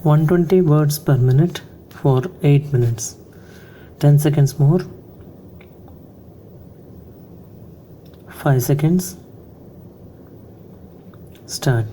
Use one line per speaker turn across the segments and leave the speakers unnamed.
120 words per minute for 8 minutes. 10 seconds more. 5 seconds. Start.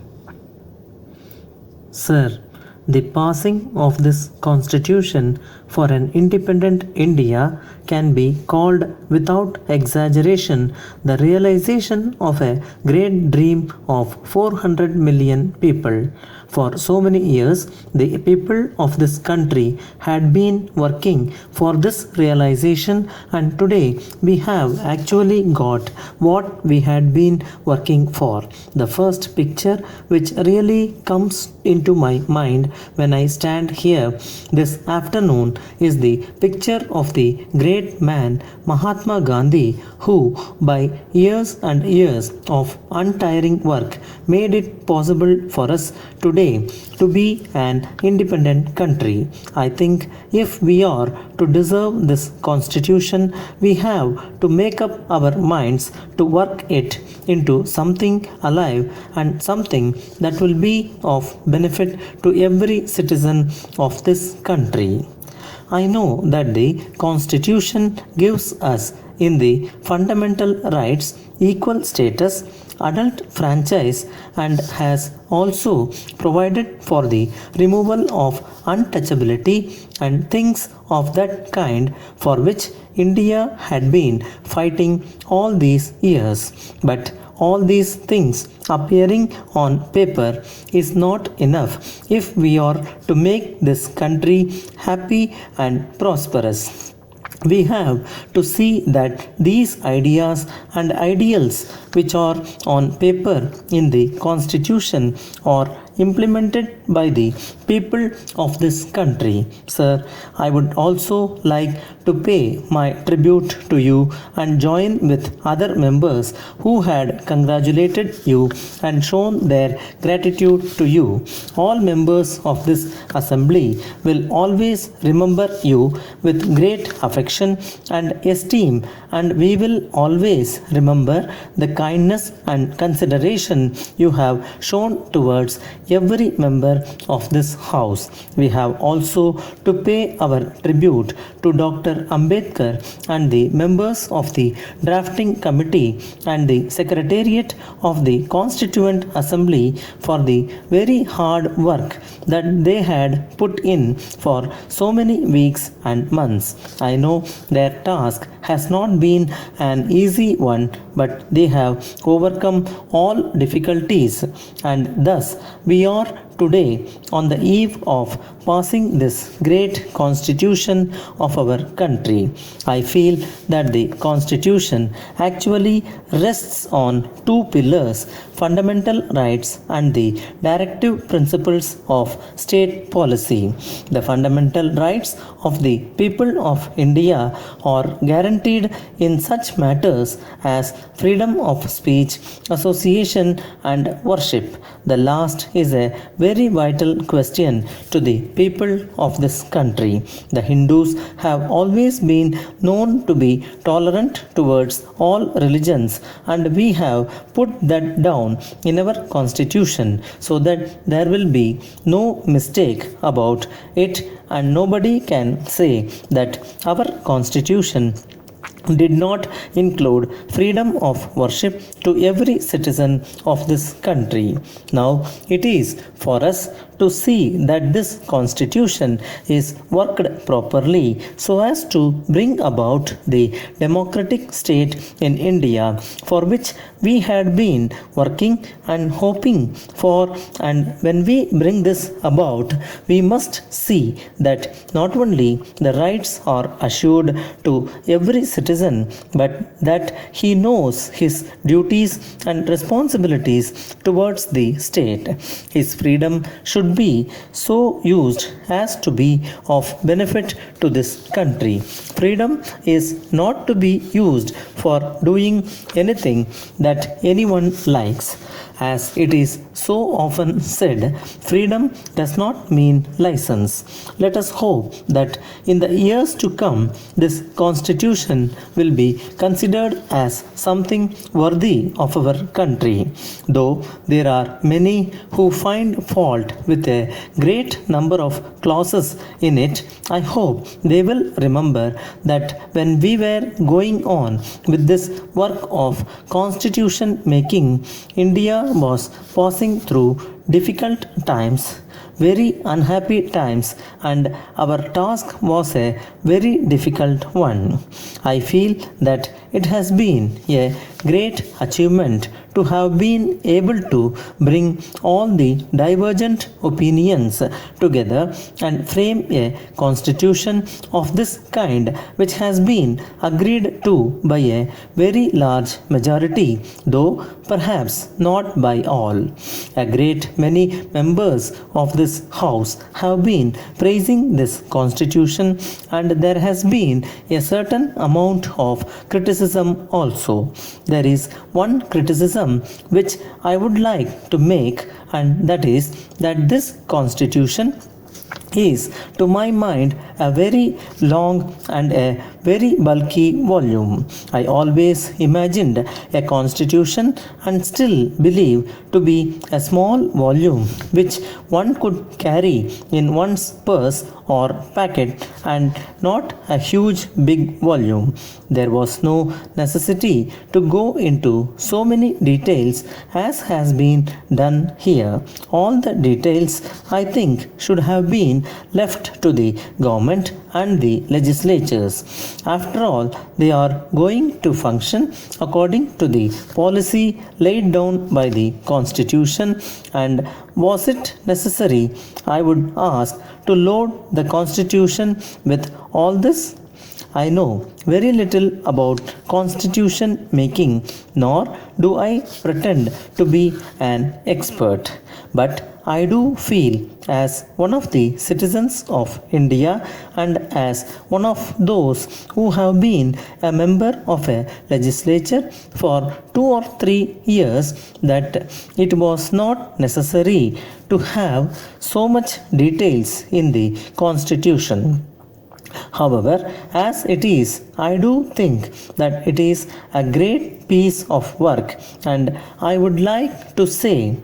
Sir, the passing of this constitution for an independent India can be called without exaggeration the realization of a great dream of 400 million people. For so many years, the people of this country had been working for this realization, and today we have actually got what we had been working for. The first picture which really comes into my mind when I stand here this afternoon is the picture of the great man Mahatma Gandhi, who by years and years of untiring work made it possible for us today to be an independent country. I think if we are to deserve this constitution, we have to make up our minds to work it into something alive and something that will be of benefit to every citizen of this country. I know that the Constitution gives us in the fundamental rights equal status, adult franchise, and has also provided for the removal of untouchability and things of that kind for which India had been fighting all these years. But all these things appearing on paper is not enough if we are to make this country happy and prosperous. We have to see that these ideas and ideals which are on paper in the Constitution are implemented by the people of this country. Sir, I would also like to pay my tribute to you and join with other members who had congratulated you and shown their gratitude to you. All members of this assembly will always remember you with great affection and esteem, and we will always remember the kindness and consideration you have shown towards every member of this house. We have also to pay our tribute to Dr. Ambedkar and the members of the drafting committee and the secretariat of the Constituent Assembly for the very hard work that they had put in for so many weeks and months. I know their task has not been an easy one, but they have overcome all difficulties, and thus we are today on the eve of passing this great constitution of our country. I feel that the constitution actually rests on two pillars: fundamental rights and the directive principles of state policy. The fundamental rights of the people of India are guaranteed in such matters as freedom of speech, association, and worship. The last is a very vital question to the people of this country. The Hindus have always been known to be tolerant towards all religions, and we have put that down in our constitution so that there will be no mistake about it, and nobody can say that our constitution did not include freedom of worship to every citizen of this country. Now it is for us to see that this constitution is worked properly so as to bring about the democratic state in India for which we had been working and hoping for. And when we bring this about, we must see that not only the rights are assured to every citizen, but that he knows his duties and responsibilities towards the state. His freedom should be so used as to be of benefit to this country. Freedom is not to be used for doing anything that anyone likes. As it is so often said, freedom does not mean license. Let us hope that in the years to come, this constitution will be considered as something worthy of our country. Though there are many who find fault with a great number of clauses in it, I hope they will remember that when we were going on with this work of constitution making, India was passing through difficult times, very unhappy times, and our task was a very difficult one. I feel that it has been a great achievement to have been able to bring all the divergent opinions together and frame a constitution of this kind, which has been agreed to by a very large majority, though perhaps not by all. A great many members of this house have been praising this constitution, and there has been a certain amount of criticism also. There is one criticism which I would like to make, and that is that this constitution is, to my mind, a very long and a very bulky volume. I always imagined a constitution and still believe to be a small volume which one could carry in one's purse or packet, and not a huge big volume. There was no necessity to go into so many details as has been done here. All the details, I think, should have been left to the government and the legislatures. After all, they are going to function according to the policy laid down by the Constitution, and was it necessary, I would ask, to load the Constitution with all this? I know very little about constitution making, nor do I pretend to be an expert. But I do feel, as one of the citizens of India and as one of those who have been a member of a legislature for 2 or 3 years, that it was not necessary to have so much details in the Constitution. However, as it is, I do think that it is a great piece of work, and I would like to say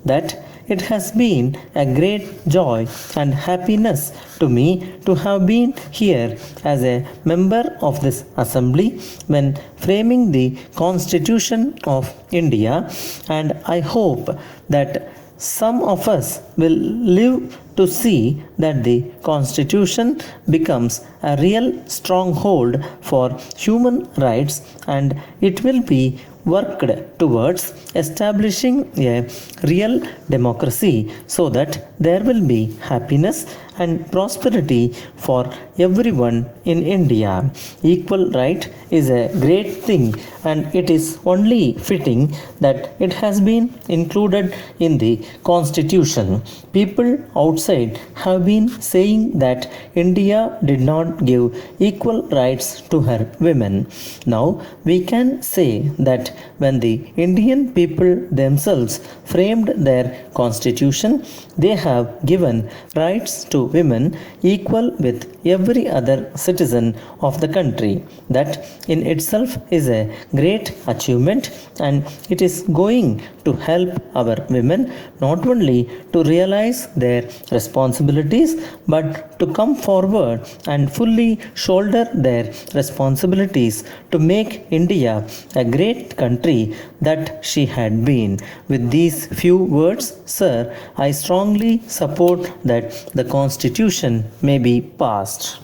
that it has been a great joy and happiness to me to have been here as a member of this assembly when framing the Constitution of India, and I hope that some of us will live to see that the Constitution becomes a real stronghold for human rights, and it will be worked towards establishing a real democracy so that there will be happiness and prosperity for everyone in India. Equal right is a great thing, and it is only fitting that it has been included in the Constitution. People outside have been saying that India did not give equal rights to her women. Now we can say that when the Indian people themselves framed their constitution, they have given rights to women equal with every other citizen of the country. That in itself is a great achievement, and it is going to help our women not only to realize their responsibilities but to come forward and fully shoulder their responsibilities to make India a great country that she had been. With these few words, sir, I strongly support that the Constitution may be passed.